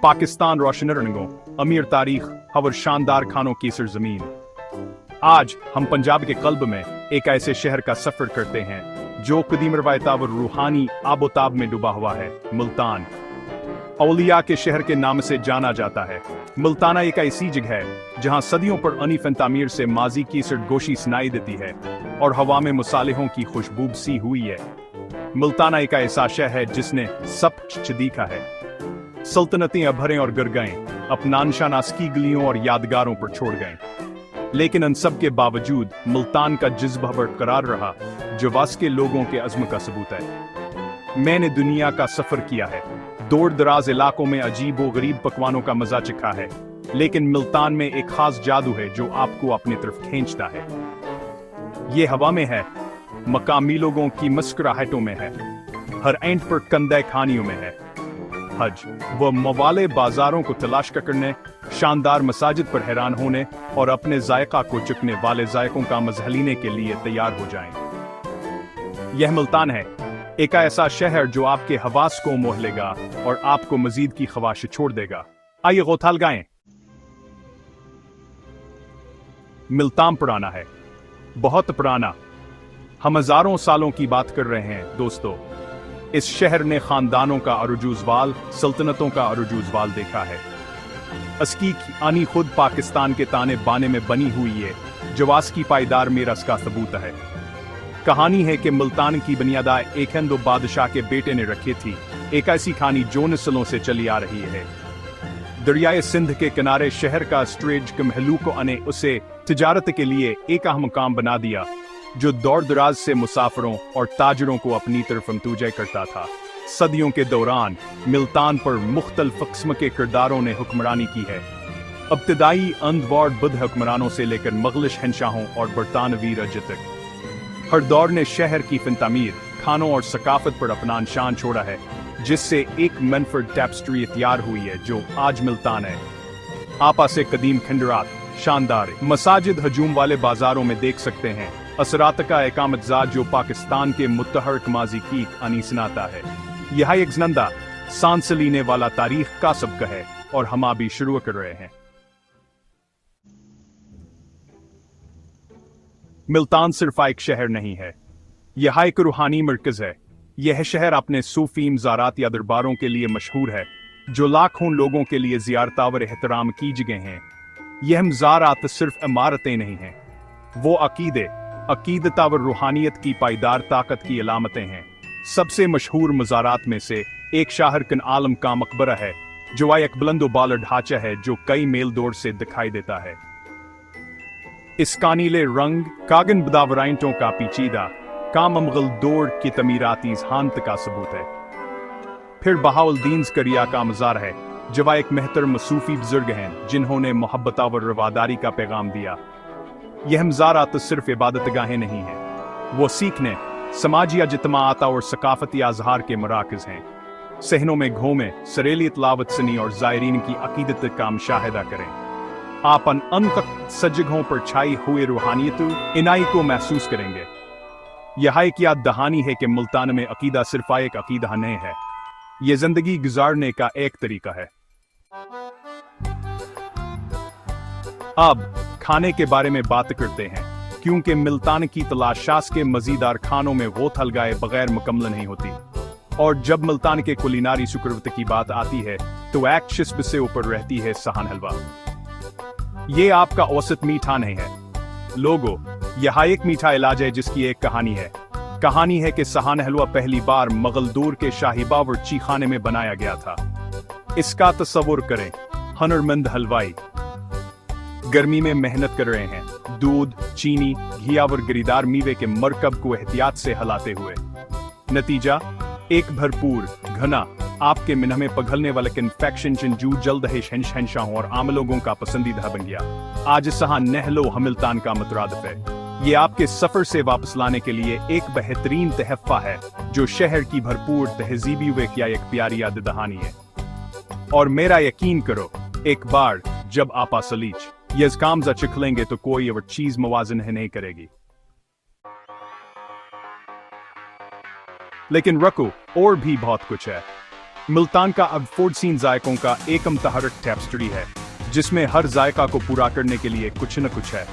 पाकिस्तान रोशन रंगों, अमीर तारीख और शानदार खानों की सरजमीन। आज हम पंजाब के कल्ब में एक ऐसे शहर का सफर करते हैं जो कदीम रवायत और रूहानी आबोताब में डूबा हुआ है, मुल्तान। औलिया के शहर के नाम से जाना जाता है। मुल्ताना एक ऐसी जगह है जहां सदियों पर अनीफन तामीर से माजी की सरगोशी सुनाई देती है और हवा में मुसालिहों की खुशबू सी हुई है। मुल्ताना एक ऐसा शहर है जिसने सब कुछ देखा है। सल्तनतें अभरें और गर गए, अपना निशान आस्की गलियों और यादगारों पर छोड़ गए, लेकिन उन सब के बावजूद मुल्तान का जज्बा बरकरार रहा, जो वास के लोगों के अज़्म का सबूत है। मैंने दुनिया का सफर किया है, दूर दराज इलाकों में अजीब व गरीब पकवानों का मजा चखा है, लेकिन मुल्तान में एक खास जादू है जो आपको अपनी तरफ खींचता है। ये हवा में है, मकामी लोगों की मुस्कुराहटों में है, हर एंट पर कंदे खानियों में है। हज व मवाले बाजारों को तलाश करने, शानदार मसाजिद पर हैरान होने और अपने जायका को चुकने वाले जायकों का मज़ा लेने के लिए तैयार हो जाएं। यह मुल्तान है, एक ऐसा शहर जो आपके हवास को मोह लेगा और आपको मजीद की ख्वाहिश छोड़ देगा। आइए गौथाल गाएं। मुल्तान पुराना है, बहुत पुराना। हम हजारों सालों की बात कर रहे हैं दोस्तों। इस शहर ने खानदानों का अरुजूजवाल, सल्तनतों का अरुजूजवाल देखा है। अस्की आनी खुद पाकिस्तान के ताने बाने में बनी हुई है, जवास की पायदार मेरस का सबूत है। कहानी है कि मुल्तान की बुनियादा एक हिंदू बादशाह के बेटे ने रखी थी, एक ऐसी कहानी जो नस्लों से चली आ रही है। दरियाए सिंध के किनारे शहर का स्ट्रेज कमहलूको ने उसे तिजारत के लिए एक अहम मुकाम बना दिया, जो दौर दराज से मुसाफिरों और ताजरों को अपनी तरफ मतवज्जह करता था। सदियों के दौरान मुल्तान पर मुख्तलिफ किस्म के किरदारों ने हुक्मरानी की है, इब्तदाई अंधवार बुद्ध हुक्मरानों से लेकर मुगल शहंशाहों और बरतानवी रज तक। हर दौर ने शहर की फिन तामीर, खानों और सकाफत पर अपना निशान छोड़ा है, जिससे एक मनफर्ड टैप्स्ट्री तैयार हुई है जो आज मुल्तान है। आपा से कदीम खंडरात, शानदार मसाजिद, हजूम वाले बाजारों में देख सकते हैं असरात का एकामतजाद जो पाकिस्तान के मुतहरक माजी की अनीसनाता है। यह एक जिंदा सांस लेने वाला तारीख का सबक है और हम अभी शुरू कर रहे हैं। मुल्तान सिर्फ एक शहर नहीं है, यह एक रूहानी मरकज है। यह शहर अपने सूफी मज़ारात या दरबारों के लिए मशहूर है, जो लाखों लोगों के लिए ज़ियारत व एहतराम की जगह हैं। यह मज़ारात सिर्फ इमारतें नहीं हैं, वो अकीदत व रूहानियत की पायदार ताकत की अलामतें हैं। सबसे मशहूर मज़ारात में से एक शाहरकन आलम का मकबरा है, जो एक बुलंदो बालर ढांचा है जो कई मील दूर से दिखाई देता है। इसका नीले रंग कागन बदावराइंटों का पेचीदा काम मुगल दौर की तमीराती हानत का सबूत है। फिर बहाउद्दीन करिया का मज़ार है, जो एक महतरम सूफी बुजुर्ग हैं जिन्होंने मोहब्बत और रवादारी का पैगाम दिया। यह मज़ारात सिर्फ इबादत गाहें नहीं हैं, वो सीखने, समाजी इज्तिमाआत और सकाफती अजहार के मराकज़ हैं। सहनों में घूमें, सरेली तलावत सनी और ज़ायरीन की अकीदत का मुशाहिदा करें। आप अन सजगहों पर छाई हुई रूहानियत इनाई को महसूस करेंगे। यह एक याद दहानी है कि मुल्तान में अकीदा सिर्फ एक अकीदा नहीं है, यह जिंदगी गुजारने का एक तरीका है। अब खाने के बारे में बात करते हैं, क्योंकि मुल्तान की तलाशास के मज़ीदार खानों में वो थलगाए बगैर मुकम्मल नहीं होती। और जब मुल्तान के कुलिनारी सुकरवत की बात आती है तो एक शिस्ब से ऊपर रहती है सहान हलवा। ये आपका औसत मीठा नहीं है लोगों, यह एक मीठा इलाज है जिसकी एक कहानी है कि सहान हलवा पहली बार मुगल दौर के शाही बावर्ची खाने में बनाया गया था। इसका तस्वुर करें, हुनरमंद हलवाई गर्मी में मेहनत कर रहे हैं, दूध, चीनी, घी और गिरीदार मीवे के मरकब को एहतियात से हिलाते हुए। नतीजा एक भरपूर, घना, आपके मुंह में पिघलने वाला कन्फेक्शन जो जल्द ही शहंशाहों और आम लोगों का पसंदीदा बन गया। आज सहान नहलो मुल्तान का मुतरादिफ है। ये आपके सफर से वापस लाने के लिए एक बेहतरीन तहफ़ा है, जो शहर की भरपूर तहजीबी वे क्या एक प्यारी याद दहानी है। और मेरा यकीन करो, एक बार जब आप सलीच यह काम चख लेंगे तो कोई और चीज मवाजन नहीं करेगी। लेकिन रखो, और भी बहुत कुछ है। मुल्तान का अगफोर्डसीन जायकों का एक मुतहर्रिक टेपेस्ट्री है जिसमें हर जायका को पूरा करने के लिए कुछ न कुछ है।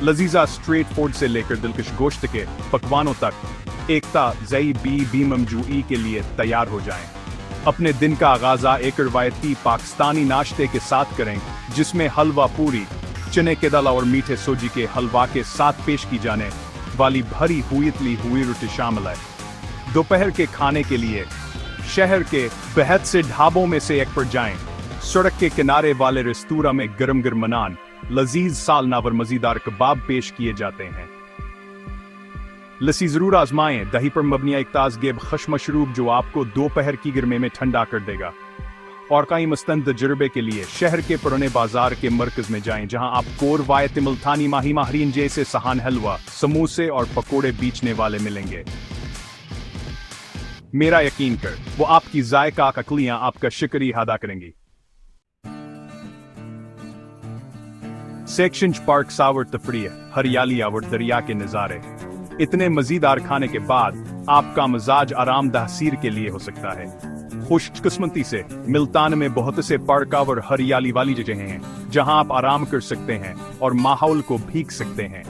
लजीजा स्ट्रेट फूड से लेकर दिलकश गोश्त के पकवानों तक एकता जई बी ममजूई के लिए तैयार हो जाएं। अपने दिन का आगाजा एक रवायती पाकिस्तानी नाश्ते के साथ करें जिसमें हलवा पूरी, चने के दाल और मीठे सोजी के हलवा के साथ पेश की जाने वाली भरी हुई तली हुई रोटी शामिल है। दोपहर के खाने के लिए शहर के बेहद से ढाबों में से एक पर जाएं। सड़क के किनारे वाले रेस्तोरां में गरम गरम नान, लजीज सालना और मजेदार कबाब पेश किए जाते हैं। लस्सी जरूर आजमाएं, दही पर मबनी एक ताज़गेब खुश मशरूब जो आपको दोपहर की गर्मी में ठंडा कर देगा। और कई मस्तंद तजुर्बे के लिए शहर के पुराने बाजार के मरकज में जाएं जहां आपको रवायती मुल्तानी माही माहरीन जैसे सहान हलवा, समोसे और पकोड़े बेचने वाले मिलेंगे। मेरा यकीन कर, वो आपकी जायका अकलियां आपका शुक्रिया अदा करेंगी। सेक्शन पार्क सावर तफरी, हरियाली और दरिया के नज़ारे। इतने मजेदार खाने के बाद आपका मिजाज आरामदह सीर के लिए हो सकता है। खुशकिस्मती से मुल्तान में बहुत से पार्क और हरियाली वाली जगहें हैं जहां आप आराम कर सकते हैं और माहौल को भीग सकते हैं।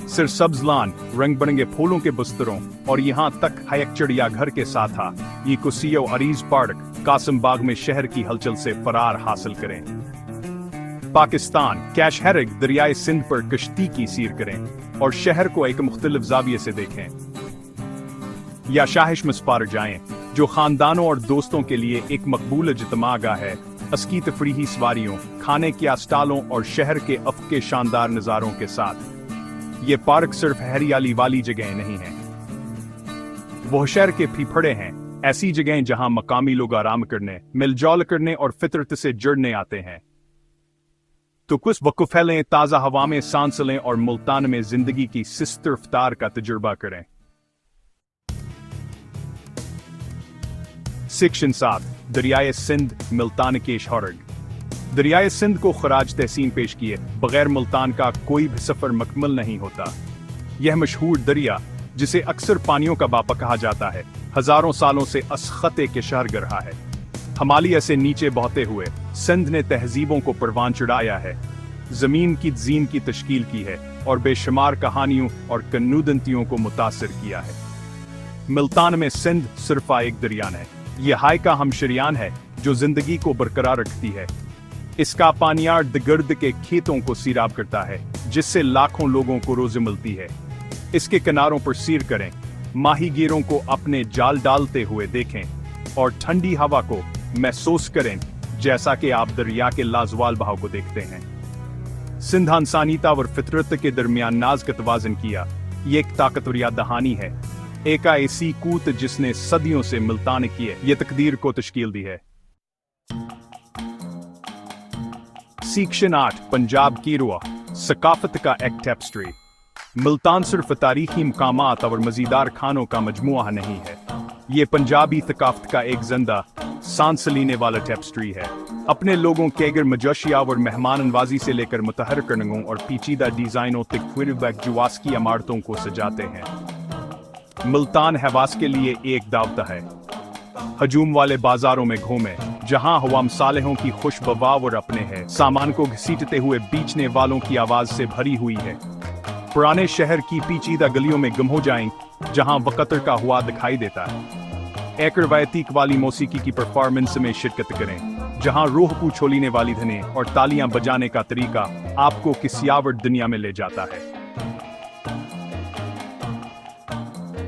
सरसब्ज लान, रंग बिरंगे फूलों के बिस्तरों और यहाँ तक हायक चिड़िया घर के साथ हा ये कुसियो अरीज पार्क कासिम बाग में शहर की हलचल से फरार हासिल करें। पाकिस्तान कैश हेरिग दरियाए सिंध पर कश्ती की सीर करें और शहर को एक मुख्तलिफ जाविये से देखें। या शाहिश मस्पार जाएं जो खानदानों और दोस्तों के लिए एक मकबूल इज्तिमागाह है। अस्की तफरीही सवारियों, खाने के स्टॉलों और शहर के अफके शानदार नज़ारों के साथ। ये पार्क सिर्फ हरियाली वाली जगह नहीं है, वो शहर के फीफड़े हैं, ऐसी जगहें जहां मकामी लोग आराम करने, मिलजौल करने और फितरत से जुड़ने आते हैं। तो कुछ वक़्फ़ लें, ताज़ा हवा में सांस लें और मुल्तान में जिंदगी की सुस्त रफ्तार का तजुर्बा करें। सेक्शन 7 दरियाए सिंध मुल्तान के शहर। दरियाए सिंध को खराज तहसीन पेश किए बगैर मुल्तान का कोई भी सफर मुकम्मल नहीं होता। यह मशहूर दरिया जिसे अक्सर पानियों का बापा कहा जाता है, हजारों सालों से इस खत्ते के शहर रहा है। हिमालय से नीचे बहते हुए सिंध ने तहजीबों को परवान चढ़ाया है, जमीन की जीन की तश्कील की है और बेशुमार कहानियों और कन्नूदंतियों को मुतासिर किया है। मुल्तान में सिंध सिर्फ एक दरिया है, यह हाय का हमशरियान है जो जिंदगी को बरकरार रखती है। इसका पानियार दगर्द के खेतों को सीराब करता है जिससे लाखों लोगों को रोजी मिलती है। इसके किनारों पर सीर करें, माहीगीरों को अपने जाल डालते हुए देखें और ठंडी हवा को महसूस करें जैसा कि आप दरिया के लाजवाल बहाव को देखते हैं। सिंध इंसानियत और फितरत के दरमियान नाज का तवाज़ुन किया, ये एक ताकतवर याद दहानी है, एक ऐसी कूत जिसने सदियों से मुल्तान की ये तकदीर को तश्कील दी है। सेक्शन 8 पंजाब की रुआ सकाफत का एक टेपेस्ट्री। मुल्तान सिर्फ तारीखी मकामात और मज़ेदार खानों का मजमुआ नहीं है, ये पंजाबी थकाफत का एक जिंदा सांस लेने वाला टेपेस्ट्री है। अपने लोगों के गर मजशिया और मेहमान नवाजी से लेकर मुतहर्रिक रंगों और पेचीदा डिजाइनों तक जुवास की इमारतों को सजाते हैं। मुल्तान हवास के लिए एक दावता है। हजूम वाले बाजारों में घूमें जहां हवा मसालेहों की खुशबू और अपने हैं सामान को घसीटते हुए बेचने वालों की आवाज से भरी हुई है। पुराने शहर की पेचीदा गलियों में गुम हो जाएं जहां वक़्त का हुआ दिखाई देता है। एक रवायती कव्वाली मौसीकी की परफॉर्मेंस में शिरकत करें जहां रूह को छोलीने वाली धने और तालियां बजाने का तरीका आपको किसी और दुनिया में ले जाता है।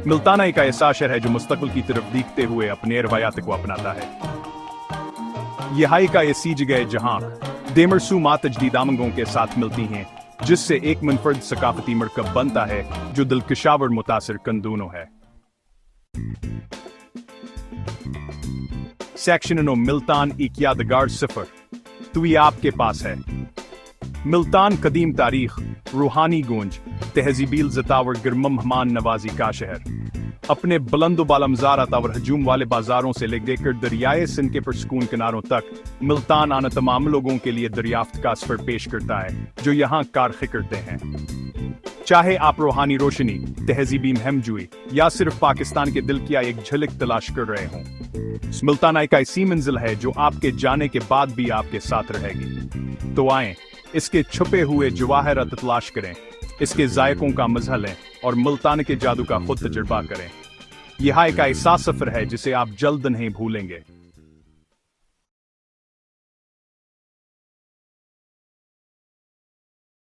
मुल्तान एक ऐसा शहर है जो मुस्तकबिल की तरफ देखते हुए अपने रवायात को अपनाता है। यह एक ऐसी जगह है जहां देमरसू माँ तजदीदामंगों के साथ मिलती हैं जिससे एक मुनफरद सकाफती मरकब बनता है जो दिलकशावर मुतासिर कन दोनों है। सेक्शन 9 मुल्तान एक यादगार सफर, तो ये आपके पास है। मुल्तान कदीम तारीख, रूहानी गूंज, तहजीबील ज़तावर गिरमहमान नवाजी का शहर। अपने बुलंदो बालमज़ारत और हजूम वाले बाजारों से लेकर दरियाए सिंध के पुरसकून किनारों तक मुल्तान आने तमाम लोगों के लिए दरियाफ्त का सफर पेश करता है जो यहाँ कारखे करते हैं। चाहे आप रूहानी रोशनी, तहजीबी महमजूई या सिर्फ पाकिस्तान के दिल की एक झलक तलाश कर रहे हों, मुल्तान एक ऐसी मंजिल है जो आपके जाने के बाद भी आपके साथ रहेगी। तो आएं, इसके छुपे हुए जवाहरात तलाश करें, इसके जायकों का मजा लें और मुल्तान के जादू का खुद तजुर्बा करें। यह एक ऐसा सफर है जिसे आप जल्द नहीं भूलेंगे।